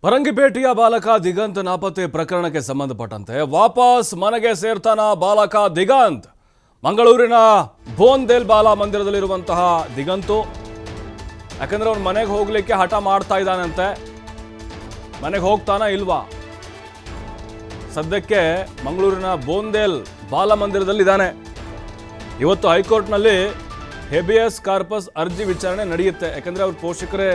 ಪರಂಗಿಪೇಟೆಯ ಬಾಲಕ ದಿಗಂತ್ ನಾಪತ್ತೆ ಪ್ರಕರಣಕ್ಕೆ ಸಂಬಂಧಪಟ್ಟಂತೆ ವಾಪಸ್ ಮನೆಗೆ ಸೇರ್ತಾನ ಬಾಲಕ ದಿಗಂತ್. ಮಂಗಳೂರಿನ ಬೋನ್ದೇಲ್ ಬಾಲ ಮಂದಿರದಲ್ಲಿರುವಂತಹ ದಿಗಂತು ಯಾಕಂದ್ರೆ ಅವನು ಮನೆಗೆ ಹೋಗ್ಲಿಕ್ಕೆ ಹಠ ಮಾಡ್ತಾ ಇದ್ದಾನಂತೆ. ಮನೆಗೆ ಹೋಗ್ತಾನ ಇಲ್ವಾ? ಸದ್ಯಕ್ಕೆ ಮಂಗಳೂರಿನ ಬೋನ್ದೇಲ್ ಬಾಲ ಮಂದಿರದಲ್ಲಿದ್ದಾನೆ. ಇವತ್ತು ಹೈಕೋರ್ಟ್ನಲ್ಲಿ ಹೇಬಿಯಸ್ ಕಾರ್ಪಸ್ ಅರ್ಜಿ ವಿಚಾರಣೆ ನಡೆಯುತ್ತೆ. ಯಾಕಂದ್ರೆ ಅವ್ರ ಪೋಷಕರೇ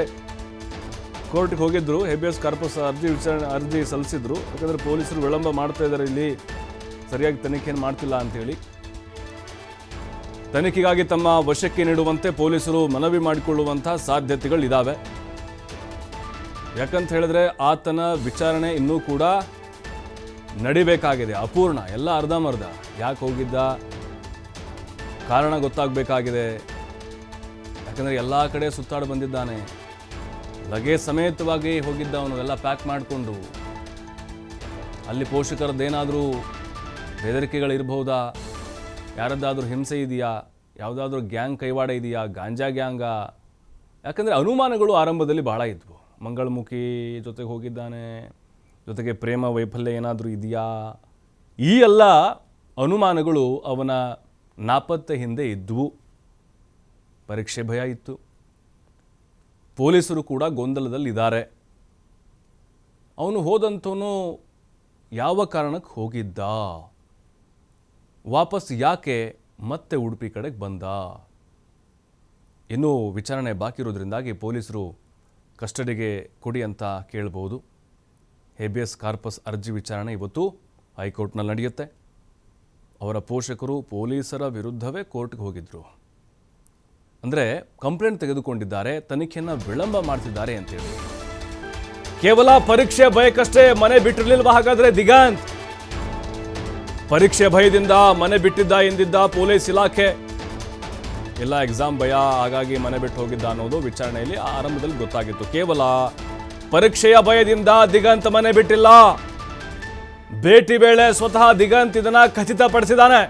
ಕೋರ್ಟ್ಗೆ ಹೋಗಿದ್ರು, ಹೇಬಿಯಸ್ ಕಾರ್ಪಸ್ ಅರ್ಜಿ ಸಲ್ಲಿಸಿದ್ರು. ಯಾಕಂದರೆ ಪೊಲೀಸರು ವಿಳಂಬ ಮಾಡ್ತಾ ಇದ್ದಾರೆ, ಇಲ್ಲಿ ಸರಿಯಾಗಿ ತನಿಖೆಯನ್ನು ಮಾಡ್ತಿಲ್ಲ ಅಂಥೇಳಿ. ತನಿಖೆಗಾಗಿ ತಮ್ಮ ವಶಕ್ಕೆ ನೀಡುವಂತೆ ಪೊಲೀಸರು ಮನವಿ ಮಾಡಿಕೊಳ್ಳುವಂಥ ಸಾಧ್ಯತೆಗಳಿದ್ದಾವೆ. ಯಾಕಂತ ಹೇಳಿದ್ರೆ ಆತನ ವಿಚಾರಣೆ ಇನ್ನೂ ಕೂಡ ನಡಿಬೇಕಾಗಿದೆ, ಅಪೂರ್ಣ, ಎಲ್ಲ ಅರ್ಧಂಬರ್ಧ. ಯಾಕೆ ಹೋಗಿದ್ದ ಕಾರಣ ಗೊತ್ತಾಗಬೇಕಾಗಿದೆ. ಯಾಕಂದರೆ ಎಲ್ಲ ಕಡೆ ಸುತ್ತಾಡಿ ಬಂದಿದ್ದಾನೆ. ಲಗೇಜ್ ಸಮೇತವಾಗಿ ಹೋಗಿದ್ದ ಅವನು, ಎಲ್ಲ ಪ್ಯಾಕ್ ಮಾಡಿಕೊಂಡು. ಅಲ್ಲಿ ಪೋಷಕರದ್ದೇನಾದರೂ ಬೆದರಿಕೆಗಳಿರ್ಬಹುದಾ? ಯಾರದ್ದಾದ್ರೂ ಹಿಂಸೆ ಇದೆಯಾ? ಯಾವುದಾದ್ರೂ ಗ್ಯಾಂಗ್ ಕೈವಾಡ ಇದೆಯಾ? ಗಾಂಜಾ ಗ್ಯಾಂಗ? ಯಾಕಂದರೆ ಅನುಮಾನಗಳು ಆರಂಭದಲ್ಲಿ ಬಹಳ ಇದ್ವು. ಮಂಗಳಮುಖಿ ಜೊತೆಗೆ ಹೋಗಿದ್ದಾನೆ, ಜೊತೆಗೆ ಪ್ರೇಮ ವೈಫಲ್ಯ ಏನಾದರೂ ಇದೆಯಾ? ಈ ಎಲ್ಲ ಅನುಮಾನಗಳು ಅವನ ನಾಪತ್ತೆ ಹಿಂದೆ ಇದ್ವು. ಪರೀಕ್ಷೆ ಭಯ ಇತ್ತು. ಪೊಲೀಸರು ಕೂಡ ಗೊಂದಲದಲ್ಲಿದ್ದಾರೆ. ಅವನು ಹೋದಂತವನು ಯಾವ ಕಾರಣಕ್ಕೆ ಹೋಗಿದ್ದ? ವಾಪಸ್ ಯಾಕೆ ಮತ್ತೆ ಉಡುಪಿ ಕಡೆಗೆ ಬಂದ? ಇನ್ನೂ ವಿಚಾರಣೆ ಬಾಕಿ ಇರೋದ್ರಿಂದಾಗಿ ಪೊಲೀಸರು ಕಸ್ಟಡಿಗೆ ಕೊಡಿ ಅಂತ ಕೇಳ್ಬೋದು. ಹೇಬಿಯಸ್ ಕಾರ್ಪಸ್ ಅರ್ಜಿ ವಿಚಾರಣೆ ಇವತ್ತು ಹೈಕೋರ್ಟ್ನಲ್ಲಿ ನಡೆಯುತ್ತೆ. ಅವರ ಪೋಷಕರು ಪೊಲೀಸರ ವಿರುದ್ಧವೇ ಕೋರ್ಟ್ಗೆ ಹೋಗಿದ್ರು. ಅಂದರೆ ಕಂಪ್ಲೇಂಟ್ ತೆಗೆದುಕೊಂಡಿದ್ದಾರೆ, ತನಿಖೆಯನ್ನು ವಿಳಂಬ ಮಾಡ್ತಿದ್ದಾರೆ ಅಂತೇಳಿ. ಕೇವಲ ಪರೀಕ್ಷೆ ಭಯಕ್ಕಷ್ಟೇ ಮನೆ ಬಿಟ್ಟಿರಲಿಲ್ವಾ ಹಾಗಾದ್ರೆ ದಿಗಂತ್? ಪರೀಕ್ಷೆ ಭಯದಿಂದ ಮನೆ ಬಿಟ್ಟಿದ್ದ ಎಂದಿದ್ದ ಪೊಲೀಸ್ ಇಲಾಖೆ. ಎಲ್ಲ ಎಕ್ಸಾಮ್ ಭಯ, ಹಾಗಾಗಿ ಮನೆ ಬಿಟ್ಟು ಹೋಗಿದ್ದ ಅನ್ನೋದು ವಿಚಾರಣೆಯಲ್ಲಿ ಆರಂಭದಲ್ಲಿ ಗೊತ್ತಾಗಿತ್ತು. ಕೇವಲ ಪರೀಕ್ಷೆಯ ಭಯದಿಂದ ದಿಗಂತ್ ಮನೆ ಬಿಟ್ಟಿಲ್ಲ. ಭೇಟಿ ವೇಳೆ ಸ್ವತಃ ದಿಗಂತ್ ಇದನ್ನ ಖಚಿತಪಡಿಸಿದ್ದಾನೆ.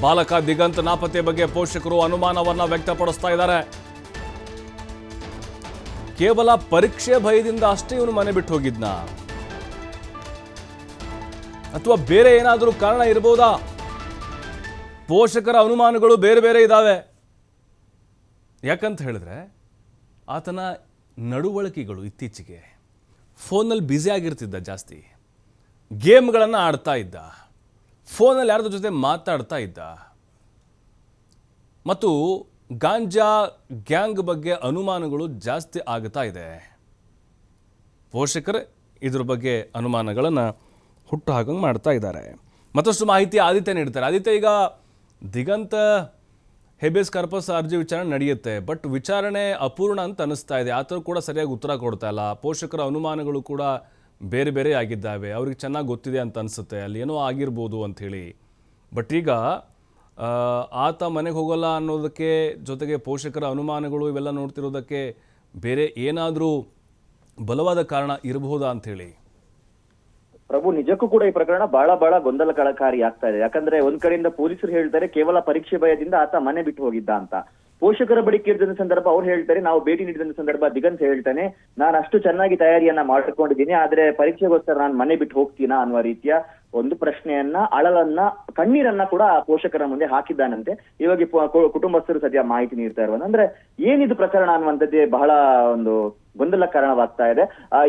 ಬಾಲಕ ದಿಗಂತ್ ನಾಪತ್ತೆ ಬಗ್ಗೆ ಪೋಷಕರು ಅನುಮಾನವನ್ನ ವ್ಯಕ್ತಪಡಿಸ್ತಾ ಇದ್ದಾರೆ. ಕೇವಲ ಪರೀಕ್ಷೆ ಭಯದಿಂದ ಅಷ್ಟೇ ಇವನು ಮನೆ ಬಿಟ್ಟು ಹೋಗಿದ್ನ, ಅಥವಾ ಬೇರೆ ಏನಾದರೂ ಕಾರಣ ಇರಬಹುದಾ? ಪೋಷಕರ ಅನುಮಾನಗಳು ಬೇರೆ ಬೇರೆ ಇದ್ದಾವೆ. ಯಾಕಂತ ಹೇಳಿದ್ರೆ ಆತನ ನಡವಳಿಕೆಗಳು ಇತ್ತೀಚೆಗೆ ಫೋನಲ್ಲಿ ಬ್ಯುಸಿ ಆಗಿರ್ತಿದ್ದ, ಜಾಸ್ತಿ ಗೇಮ್ಗಳನ್ನು ಆಡ್ತಾ ಇದ್ದ, ಫೋನಲ್ಲಿ ಯಾರ್ದ್ರ ಜೊತೆ ಮಾತಾಡ್ತಾ ಇದ್ದ, ಮತ್ತು ಗಾಂಜಾ ಗ್ಯಾಂಗ್ ಬಗ್ಗೆ ಅನುಮಾನಗಳು ಜಾಸ್ತಿ ಆಗ್ತಾ ಇದೆ. ಪೋಷಕರೇ ಇದ್ರ ಬಗ್ಗೆ ಅನುಮಾನಗಳನ್ನು ಹುಟ್ಟು ಹಾಕಂಗೆ ಮಾಡ್ತಾ ಇದ್ದಾರೆ. ಮತ್ತಷ್ಟು ಮಾಹಿತಿ ಆದಿತ್ಯ ನೀಡ್ತಾರೆ. ಆದಿತ್ಯ, ಈಗ ದಿಗಂತ ಹೇಬಿಯಸ್ ಕಾರ್ಪಸ್ ಅರ್ಜಿ ವಿಚಾರಣೆ ನಡೆಯುತ್ತೆ, ಬಟ್ ವಿಚಾರಣೆ ಅಪೂರ್ಣ ಅಂತ ಅನಿಸ್ತಾ ಇದೆ. ಆತರು ಕೂಡ ಸರಿಯಾಗಿ ಉತ್ತರ ಕೊಡ್ತಾ ಇಲ್ಲ. ಪೋಷಕರ ಅನುಮಾನಗಳು ಕೂಡ ಬೇರೆ ಬೇರೆ ಆಗಿದ್ದಾವೆ. ಅವ್ರಿಗೆ ಚೆನ್ನಾಗಿ ಗೊತ್ತಿದೆ ಅಂತ ಅನಿಸುತ್ತೆ, ಅಲ್ಲಿ ಏನೋ ಆಗಿರ್ಬೋದು ಅಂಥೇಳಿ. ಬಟ್ ಈಗ ಆತ ಮನೆಗೆ ಹೋಗಲ್ಲ ಅನ್ನೋದಕ್ಕೆ ಜೊತೆಗೆ ಪೋಷಕರ ಅನುಮಾನಗಳು ಇವೆಲ್ಲ ನೋಡ್ತಿರೋದಕ್ಕೆ ಬೇರೆ ಏನಾದರೂ ಬಲವಾದ ಕಾರಣ ಇರಬಹುದಾ ಅಂಥೇಳಿ? ಪ್ರಭು, ನಿಜಕ್ಕೂ ಕೂಡ ಈ ಪ್ರಕರಣ ಬಹಳ ಗೊಂದಲಕಾರಿ ಆಗ್ತಾ ಇದೆ. ಯಾಕಂದ್ರೆ ಒಂದ್ ಕಡೆಯಿಂದ ಪೊಲೀಸರು ಹೇಳ್ತಾರೆ ಕೇವಲ ಪರೀಕ್ಷೆ ಭಯದಿಂದ ಆತ ಮನೆ ಬಿಟ್ಟು ಹೋಗಿದ್ದ ಅಂತ. ಪೋಷಕರ ಬಳಿ ಕೇಳಿದ ಸಂದರ್ಭ ಅವ್ರು ಹೇಳ್ತಾರೆ, ನಾವು ಭೇಟಿ ನೀಡಿದ ಸಂದರ್ಭ ದಿಗಂತ್ ಹೇಳ್ತಾನೆ, ನಾನು ಅಷ್ಟು ಚೆನ್ನಾಗಿ ತಯಾರಿಯನ್ನ ಮಾಡಿಕೊಂಡಿದ್ದೀನಿ, ಆದ್ರೆ ಪರೀಕ್ಷೆಗೋಸ್ಕರ ನಾನು ಮನೆ ಬಿಟ್ಟು ಹೋಗ್ತೀನಾ ಅನ್ನುವ ರೀತಿಯ ಒಂದು ಪ್ರಶ್ನೆಯನ್ನ, ಅಳಲನ್ನ, ಕಣ್ಣೀರನ್ನ ಕೂಡ ಪೋಷಕರ ಮುಂದೆ ಹಾಕಿದ್ದಾನಂತೆ. ಇವಾಗ ಕುಟುಂಬಸ್ಥರು ಸದ್ಯ ಮಾಹಿತಿ ನೀಡ್ತಾ ಇರುವುದು ಅಂದ್ರೆ ಏನಿದು ಪ್ರಕರಣ ಅನ್ನುವಂಥದ್ದೇ ಬಹಳ ಒಂದು ಗೊಂದಲ ಕಾರಣವಾಗ್ತಾ ಇದೆ.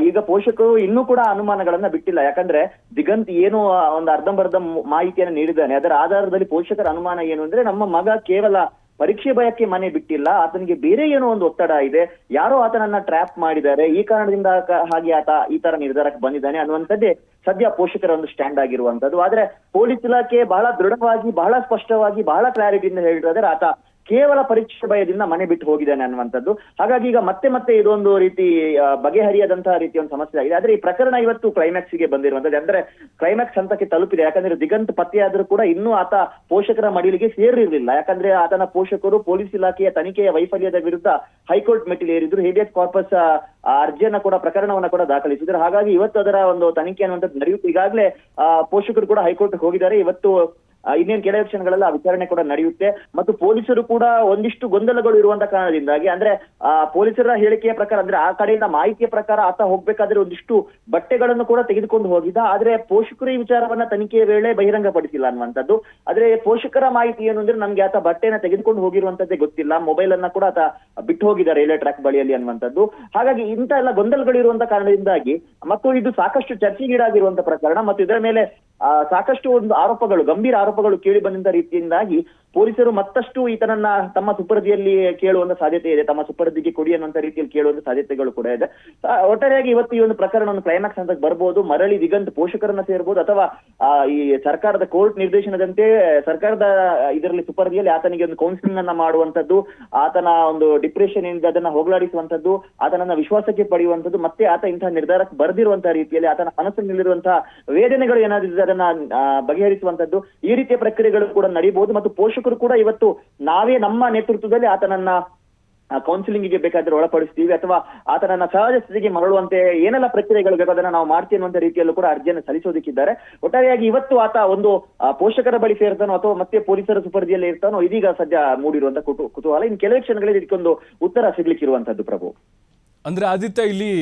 ಈಗ ಪೋಷಕರು ಇನ್ನೂ ಕೂಡ ಅನುಮಾನಗಳನ್ನ ಬಿಟ್ಟಿಲ್ಲ. ಯಾಕಂದ್ರೆ ದಿಗಂತ್ ಏನು ಒಂದು ಅರ್ಧಂಬರ್ಧ ಮಾಹಿತಿಯನ್ನು ನೀಡಿದ್ದಾನೆ, ಅದರ ಆಧಾರದಲ್ಲಿ ಪೋಷಕರ ಅನುಮಾನ ಏನು ಅಂದ್ರೆ, ನಮ್ಮ ಮಗ ಕೇವಲ ಪರೀಕ್ಷೆ ಭಯಕ್ಕೆ ಮನೆ ಬಿಟ್ಟಿಲ್ಲ, ಆತನಿಗೆ ಬೇರೆ ಏನೋ ಒಂದು ಒತ್ತಡ ಇದೆ, ಯಾರೋ ಆತನನ್ನ ಟ್ರ್ಯಾಪ್ ಮಾಡಿದ್ದಾರೆ, ಈ ಕಾರಣದಿಂದ ಹಾಗೆ ಆತ ಈ ತರ ನಿರ್ಧಾರಕ್ಕೆ ಬಂದಿದ್ದಾನೆ ಅನ್ನುವಂಥದ್ದೇ ಸದ್ಯ ಪೋಷಕರ ಒಂದು ಸ್ಟ್ಯಾಂಡ್ ಆಗಿರುವಂತದ್ದು. ಆದ್ರೆ ಪೊಲೀಸ್ ಇಲಾಖೆ ಬಹಳ ದೃಢವಾಗಿ, ಬಹಳ ಸ್ಪಷ್ಟವಾಗಿ, ಬಹಳ ಕ್ಲಾರಿಟಿಯಿಂದ ಹೇಳಿದ್ರೆ ಆತ ಕೇವಲ ಪರೀಕ್ಷೆ ಭಯದಿಂದ ಮನೆ ಬಿಟ್ಟು ಹೋಗಿದ್ದಾನೆ ಅನ್ನುವಂಥದ್ದು. ಹಾಗಾಗಿ ಈಗ ಮತ್ತೆ ಇದೊಂದು ರೀತಿ ಬಗೆಹರಿಯದಂತಹ ರೀತಿಯ ಒಂದು ಸಮಸ್ಯೆ ಆಗಿದೆ. ಆದ್ರೆ ಈ ಪ್ರಕರಣ ಇವತ್ತು ಕ್ಲೈಮ್ಯಾಕ್ಸ್ ಗೆ ಬಂದಿರುವಂತದ್ದು, ಅಂದ್ರೆ ಕ್ಲೈಮ್ಯಾಕ್ಸ್ ಹಂತಕ್ಕೆ ತಲುಪಿದೆ. ಯಾಕಂದ್ರೆ ದಿಗಂತ್ ಪತ್ತೆಯಾದ್ರೂ ಕೂಡ ಇನ್ನೂ ಆತ ಪೋಷಕರ ಮಡಿಲಿಗೆ ಸೇರಿರಲಿಲ್ಲ. ಯಾಕಂದ್ರೆ ಆತನ ಪೋಷಕರು ಪೊಲೀಸ್ ಇಲಾಖೆಯ ತನಿಖೆಯ ವೈಫಲ್ಯದ ವಿರುದ್ಧ ಹೈಕೋರ್ಟ್ ಮೆಟ್ಟಿಲೇರಿದ್ರು. ಹೇಬಿಯಸ್ ಕಾರ್ಪಸ್ ಅರ್ಜಿಯನ್ನ ಕೂಡ, ಪ್ರಕರಣವನ್ನ ಕೂಡ ದಾಖಲಿಸಿದ್ರು. ಹಾಗಾಗಿ ಇವತ್ತು ಅದರ ಒಂದು ತನಿಖೆ ಅನ್ನುವಂಥದ್ದು ನಡೆಯುತ್ತೆ. ಈಗಾಗಲೇ ಪೋಷಕರು ಕೂಡ ಹೈಕೋರ್ಟ್ ಹೋಗಿದ್ದಾರೆ. ಇವತ್ತು ಇನ್ನೇನು ಕೆಲವೇ ಕ್ಷಣಗಳಲ್ಲಿ ಆ ವಿಚಾರಣೆ ಕೂಡ ನಡೆಯುತ್ತೆ. ಮತ್ತು ಪೊಲೀಸರು ಕೂಡ ಒಂದಿಷ್ಟು ಗೊಂದಲಗಳು ಇರುವಂತ ಕಾರಣದಿಂದಾಗಿ, ಅಂದ್ರೆ ಪೊಲೀಸರ ಹೇಳಿಕೆಯ ಪ್ರಕಾರ, ಅಂದ್ರೆ ಆ ಕಡೆಯಿಂದ ಮಾಹಿತಿಯ ಪ್ರಕಾರ ಆತ ಹೋಗ್ಬೇಕಾದ್ರೆ ಒಂದಿಷ್ಟು ಬಟ್ಟೆಗಳನ್ನು ಕೂಡ ತೆಗೆದುಕೊಂಡು ಹೋಗಿದ್ದ. ಆದ್ರೆ ಪೋಷಕರು ಈ ವಿಚಾರವನ್ನ ತನಿಖೆಯ ವೇಳೆ ಬಹಿರಂಗಪಡಿಸಿಲ್ಲ ಅನ್ನುವಂಥದ್ದು. ಆದ್ರೆ ಪೋಷಕರ ಮಾಹಿತಿ ಏನು ಅಂದ್ರೆ, ನಮ್ಗೆ ಆತ ಬಟ್ಟೆನ ತೆಗೆದುಕೊಂಡು ಹೋಗಿರುವಂತದ್ದೇ ಗೊತ್ತಿಲ್ಲ, ಮೊಬೈಲ್ ಅನ್ನ ಕೂಡ ಆತ ಬಿಟ್ಟು ಹೋಗಿದ್ದಾರೆ ರೈಲ್ವೆ ಟ್ರ್ಯಾಕ್ ಬಳಿಯಲ್ಲಿ ಅನ್ನುವಂಥದ್ದು. ಹಾಗಾಗಿ ಇಂಥ ಎಲ್ಲ ಗೊಂದಲಗಳಿರುವಂತ ಕಾರಣದಿಂದಾಗಿ, ಮತ್ತು ಇದು ಸಾಕಷ್ಟು ಚರ್ಚೆಗೀಡಾಗಿರುವಂತ ಪ್ರಕರಣ, ಮತ್ತು ಇದರ ಮೇಲೆ ಸಾಕಷ್ಟು ಒಂದು ಆರೋಪಗಳು, ಗಂಭೀರ ಆರೋಪಗಳು ಕೇಳಿ ಬಂದಂತ ರೀತಿಯಿಂದಾಗಿ ಪೊಲೀಸರು ಮತ್ತಷ್ಟು ಈತನನ್ನ ತಮ್ಮ ಸುಪರ್ದಿಯಲ್ಲಿ ಕೇಳುವಂತ ಸಾಧ್ಯತೆ ಇದೆ, ತಮ್ಮ ಸುಪರ್ದಿಗೆ ಕೊಡಿ ಅನ್ನುವಂತ ರೀತಿಯಲ್ಲಿ ಕೇಳುವಂತ ಸಾಧ್ಯತೆಗಳು ಕೂಡ ಇದೆ. ಒಟ್ಟಾರೆಯಾಗಿ ಇವತ್ತು ಈ ಒಂದು ಪ್ರಕರಣ ಒಂದು ಕ್ಲೈಮ್ಯಾಕ್ಸ್ ಹಂತಕ್ಕೆ ಬರ್ಬೋದು. ಮರಳಿ ದಿಗಂತ್ ಪೋಷಕರನ್ನ ಸೇರ್ಬೋದು, ಅಥವಾ ಈ ಸರ್ಕಾರದ ಕೋರ್ಟ್ ನಿರ್ದೇಶನದಂತೆ ಸರ್ಕಾರದ ಇದರಲ್ಲಿ ಸುಪರ್ದಿಯಲ್ಲಿ ಆತನಿಗೆ ಒಂದು ಕೌನ್ಸಿಲಿಂಗ್ ಅನ್ನ ಮಾಡುವಂತದ್ದು, ಆತನ ಒಂದು ಡಿಪ್ರೆಷನ್ ಇಂದ ಅದನ್ನ ಹೋಗಲಾಡಿಸುವಂತದ್ದು, ಆತನನ್ನ ವಿಶ್ವಾಸಕ್ಕೆ ಪಡೆಯುವಂತದ್ದು, ಮತ್ತೆ ಆತ ಇಂತಹ ನಿರ್ಧಾರಕ್ಕೆ ಬರೆದಿರುವಂತಹ ರೀತಿಯಲ್ಲಿ ಆತನ ಮನಸ್ಸಿನಲ್ಲಿರುವಂತಹ ವೇದನೆಗಳು ಏನಾದ್ರು ಅದನ್ನ ಬಗೆಹರಿಸುವಂತದ್ದು, ಈ ರೀತಿಯ ಪ್ರಕ್ರಿಯೆಗಳು ಕೂಡ ನಡೀಬಹುದು. ಮತ್ತು ಪೋಷಕರು ಕೂಡ ಇವತ್ತು ನಾವೇ ನಮ್ಮ ನೇತೃತ್ವದಲ್ಲಿ ಆತನನ್ನ ಕೌನ್ಸಿಲಿಂಗ್ ಗೆ ಬೇಕಾದ್ರೆ ಒಳಪಡಿಸ್ತೀವಿ, ಅಥವಾ ಆತನನ್ನ ಸಹಜ ಸ್ಥಿತಿಗೆ ಮರಳುವಂತೆ ಏನೆಲ್ಲ ಪ್ರಕ್ರಿಯೆಗಳು ಬೇಕು ಅದನ್ನ ನಾವು ಮಾಡ್ತೀವಿ ಅನ್ನುವಂತ ರೀತಿಯಲ್ಲೂ ಕೂಡ ಅರ್ಜಿಯನ್ನು ಸಲ್ಲಿಸೋದಕ್ಕಿದ್ದಾರೆ. ಒಟ್ಟಾರೆಯಾಗಿ ಇವತ್ತು ಆತ ಒಂದು ಪೋಷಕರ ಬಳಿ ಸೇರ್ತಾನೋ ಅಥವಾ ಮತ್ತೆ ಪೊಲೀಸರ ಸುಪರ್ದಿಯಲ್ಲೇ ಇರ್ತಾನೋ, ಇದೀಗ ಸದ್ಯ ಮೂಡಿರುವಂತ ಕುತೂಹಲ. ಇನ್ನು ಕೆಲವೇ ಕ್ಷಣಗಳಲ್ಲಿ ಇದಕ್ಕೊಂದು ಉತ್ತರ ಸಿಗ್ಲಿಕ್ಕಿರುವಂತದ್ದು. ಪ್ರಭು, ಅಂದರೆ ಆದಿತ್ಯ, ಇಲ್ಲಿ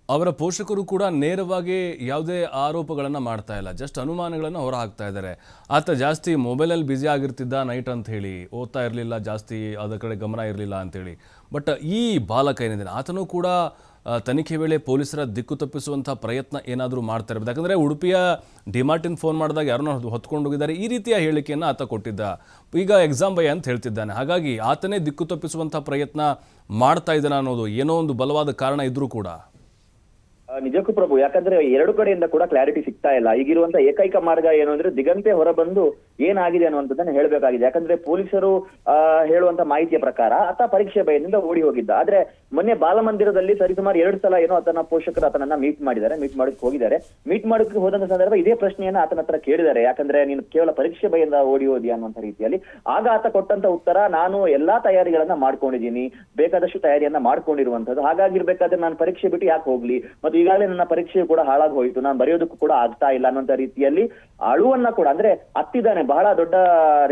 ಅವರ ಪೋಷಕರು ಕೂಡ ನೇರವಾಗಿ ಯಾವುದೇ ಆರೋಪಗಳನ್ನು ಮಾಡ್ತಾ ಇಲ್ಲ, ಜಸ್ಟ್ ಅನುಮಾನಗಳನ್ನು ಹೊರ ಹಾಕ್ತಾ ಇದ್ದಾರೆ. ಆತ ಜಾಸ್ತಿ ಮೊಬೈಲಲ್ಲಿ ಬ್ಯುಸಿ ಆಗಿರ್ತಿದ್ದ ನೈಟ್ ಅಂತ ಹೇಳಿ, ಓದ್ತಾ ಇರಲಿಲ್ಲ, ಜಾಸ್ತಿ ಅದರ ಕಡೆ ಗಮನ ಇರಲಿಲ್ಲ ಅಂತೇಳಿ. ಬಟ್ ಈ ಬಾಲಕ ಏನಿದೆ ಆತನೂ ಕೂಡ ತನಿಖೆ ವೇಳೆ ಪೊಲೀಸರ ದಿಕ್ಕು ತಪ್ಪಿಸುವಂಥ ಪ್ರಯತ್ನ ಏನಾದರೂ ಮಾಡ್ತಾ ಇರ್ಬೋದು. ಯಾಕಂದರೆ ಉಡುಪಿಯ ಡಿಮಾರ್ಟಿನ್ ಫೋನ್ ಮಾಡಿದಾಗ ಯಾರನ್ನೋ ಹೊತ್ಕೊಂಡು ಹೋಗಿದ್ದಾರೆ, ಈ ರೀತಿಯ ಹೇಳಿಕೆಯನ್ನು ಆತ ಕೊಟ್ಟಿದ್ದ. ಈಗ ಎಕ್ಸಾಮ್ ಬೈ ಅಂತ ಹೇಳ್ತಿದ್ದಾನೆ. ಹಾಗಾಗಿ ಆತನೇ ದಿಕ್ಕು ತಪ್ಪಿಸುವಂಥ ಪ್ರಯತ್ನ ಮಾಡ್ತಾ ಇದ್ದಾನೆ ಅನ್ನೋದು ಏನೋ ಒಂದು ಬಲವಾದ ಕಾರಣ ಇದ್ರೂ ಕೂಡ. ನಿಜಕ್ಕೂ ಪ್ರಭು, ಯಾಕಂದ್ರೆ ಎರಡು ಕಡೆಯಿಂದ ಕೂಡ ಕ್ಲಾರಿಟಿ ಸಿಗ್ತಾ ಇಲ್ಲ. ಈಗಿರುವಂತ ಏಕೈಕ ಮಾರ್ಗ ಏನು ಅಂದ್ರೆ ದಿಗಂತೆ ಹೊರಬಂದು ಏನಾಗಿದೆ ಅನ್ನುವಂಥದ್ದನ್ನ ಹೇಳ್ಬೇಕಾಗಿದೆ. ಯಾಕಂದ್ರೆ ಪೊಲೀಸರು ಹೇಳುವಂತ ಮಾಹಿತಿಯ ಪ್ರಕಾರ ಆತ ಪರೀಕ್ಷೆ ಭಯದಿಂದ ಓಡಿ ಹೋಗಿದ್ದ. ಆದ್ರೆ ಮೊನ್ನೆ ಬಾಲಮಂದಿರದಲ್ಲಿ ಸರಿಸುಮಾರು 2 ಸಲ ಏನೋ ಆತನ ಪೋಷಕರು ಆತನನ್ನ ಮೀಟ್ ಮಾಡಕ್ಕೆ ಹೋಗಿದ್ದಾರೆ. ಮೀಟ್ ಮಾಡೋಕೆ ಹೋದಂತ ಸಂದರ್ಭ ಇದೇ ಪ್ರಶ್ನೆಯನ್ನ ಆತನ ಹತ್ರ ಕೇಳಿದ್ದಾರೆ, ಯಾಕಂದ್ರೆ ನೀನು ಕೇವಲ ಪರೀಕ್ಷೆ ಭಯದಿಂದ ಓಡಿ ಹೋದಿ ಅನ್ನುವಂತ ರೀತಿಯಲ್ಲಿ. ಆಗ ಆತ ಕೊಟ್ಟಂತ ಉತ್ತರ, ನಾನು ಎಲ್ಲಾ ತಯಾರಿಗಳನ್ನ ಮಾಡ್ಕೊಂಡಿದ್ದೀನಿ, ಬೇಕಾದಷ್ಟು ತಯಾರಿಯನ್ನ ಮಾಡ್ಕೊಂಡಿರುವಂತದ್ದು, ಹಾಗಾಗಿರ್ಬೇಕಾದ್ರೆ ನಾನು ಪರೀಕ್ಷೆ ಬಿಟ್ಟು ಯಾಕೆ ಹೋಗ್ಲಿ, ಮತ್ತು ಈಗಾಗಲೇ ನನ್ನ ಪರೀಕ್ಷೆ ಕೂಡ ಹಾಳಾಗಿ ಹೋಯಿತು, ನಾನು ಬರೆಯೋದಕ್ಕೂ ಕೂಡ ಆಗ್ತಾ ಇಲ್ಲ ಅನ್ನುವಂತ ರೀತಿಯಲ್ಲಿ ಅಳುವನ್ನ ಕೂಡ, ಅಂದ್ರೆ ಅತ್ತಿದ್ದಾನೆ, ಬಹಳ ದೊಡ್ಡ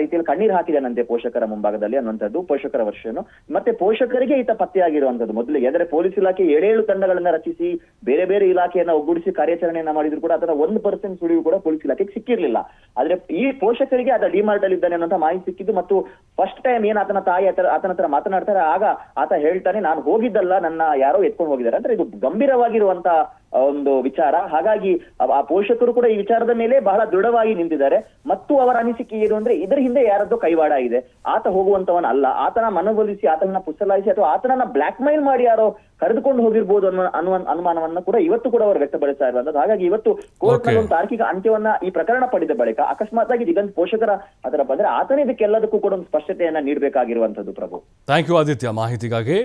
ರೀತಿಯಲ್ಲಿ ಕಣ್ಣೀರು ಹಾಕಿದಾನಂತೆ ಪೋಷಕರ ಮುಂಭಾಗದಲ್ಲಿ ಅನ್ನುವಂಥದ್ದು ಪೋಷಕರ ವರ್ಷನು. ಮತ್ತೆ ಪೋಷಕರಿಗೆ ಈತ ಪತ್ತೆಯಾಗಿರುವಂತದ್ದು ಮೊದಲಿಗೆ. ಅಂದ್ರೆ ಪೊಲೀಸ್ ಇಲಾಖೆ 7 ತಂಡಗಳನ್ನ ರಚಿಸಿ ಬೇರೆ ಬೇರೆ ಇಲಾಖೆಯನ್ನ ಒಗ್ಗೂಡಿಸಿ ಕಾರ್ಯಾಚರಣೆಯನ್ನ ಮಾಡಿದ್ರು ಕೂಡ ಅದರ 1% ಸುಳಿವು ಕೂಡ ಪೊಲೀಸ್ ಇಲಾಖೆಗೆ ಸಿಕ್ಕಿರ್ಲಿಲ್ಲ. ಆದ್ರೆ ಈ ಪೋಷಕರಿಗೆ ಆತ ಡಿಮಾರ್ಟ್ ಅಲ್ಲಿ ಇದ್ದಾನೆ ಅನ್ನೋಂಥ ಮಾಹಿತಿ ಸಿಕ್ಕಿದ್ದು. ಮತ್ತು ಫಸ್ಟ್ ಟೈಮ್ ಏನ್ ಆತನ ತಾಯಿ ಆತನ ಹತ್ರ ಮಾತನಾಡ್ತಾರೆ, ಆಗ ಆತ ಹೇಳ್ತಾನೆ, ನಾನು ಹೋಗಿದ್ದಲ್ಲ, ನನ್ನ ಯಾರೋ ಎತ್ಕೊಂಡು ಹೋಗಿದ್ದಾರೆ. ಅಂದ್ರೆ ಇದು ಗಂಭೀರವಾಗಿರುವಂತ ಒಂದು ವಿಚಾರ. ಹಾಗಾಗಿ ಆ ಪೋಷಕರು ಕೂಡ ಈ ವಿಚಾರದ ಮೇಲೆ ಬಹಳ ದೃಢವಾಗಿ ನಿಂತಿದ್ದಾರೆ. ಮತ್ತು ಅವರ ಅನಿಸಿಕೆ ಏನು ಅಂದ್ರೆ, ಇದರ ಹಿಂದೆ ಯಾರದ್ದೋ ಕೈವಾಡ ಇದೆ, ಆತ ಹೋಗುವಂತವನ ಅಲ್ಲ, ಆತನ ಮನವೊಲಿಸಿ, ಆತನನ್ನ ಪುಸಲಾಯಿಸಿ, ಅಥವಾ ಆತನನ್ನ ಬ್ಲಾಕ್ ಮೇಲ್ ಮಾಡಿ ಯಾರೋ ಕರೆದುಕೊಂಡು ಹೋಗಿರ್ಬೋದು ಅನ್ನುವ ಅನುಮಾನವನ್ನ ಕೂಡ ಇವತ್ತು ಕೂಡ ಅವರು ವ್ಯಕ್ತಪಡಿಸ್ತಾ ಇರುವಂತದ್ದು. ಹಾಗಾಗಿ ಇವತ್ತು ಕೋರ್ಟ್ ನಲ್ಲಿ ಒಂದು ತಾರ್ಕಿಕ ಅಂತ್ಯವನ್ನ ಈ ಪ್ರಕರಣ ಪಡೆದ ಬಳಿಕ ಅಕಸ್ಮಾತ್ ಆಗಿ ದಿಗಂತ್ ಪೋಷಕರ ಅದರ ಬಂದ್ರೆ ಆತನೇ ಇದಕ್ಕೆಲ್ಲದಕ್ಕೂ ಕೂಡ ಒಂದು ಸ್ಪಷ್ಟತೆಯನ್ನ ನೀಡಬೇಕಾಗಿರುವಂತದ್ದು. ಪ್ರಭು, ಥ್ಯಾಂಕ್ ಯು ಆದಿತ್ಯ ಮಾಹಿತಿಗಾಗಿ.